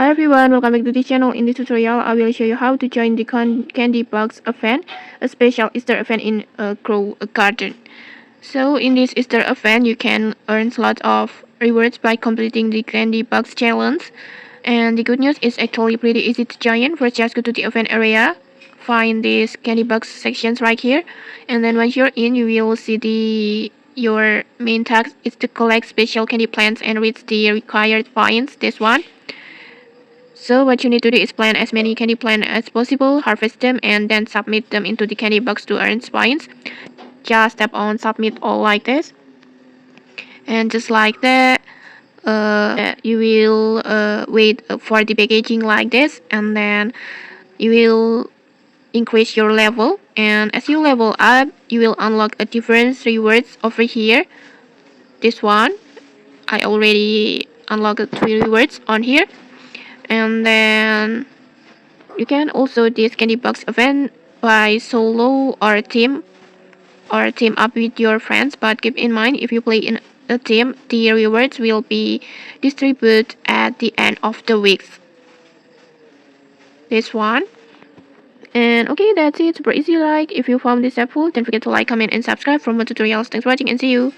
Hello everyone, welcome back to this channel. In this tutorial, I will show you how to join the Candy Box event, a special Easter event in a Crow Garden. So in this Easter event, you can earn lots of rewards by completing the Candy Box challenge. And the good news is actually pretty easy to join. First, just go to the event area, find these Candy Box sections right here, and then once you're in, you will see your main task is to collect special candy plants and reach the required points. This one. So what you need to do is plant as many candy plants as possible, harvest them, and then submit them into the candy box to earn points. Just tap on submit all like this, and just like that, you will wait for the packaging like this, and then you will increase your level. And as you level up, you will unlock a different rewards over here. This one, I already unlocked 3 rewards on here, and then you can also this candy box event by solo or team up with your friends, but keep in mind if you play in a team, the rewards will be distributed at the end of the week. This one. And okay, that's it. Super easy. Like if you found this helpful, don't forget to like, comment, and subscribe for more tutorials. Thanks for watching and see you.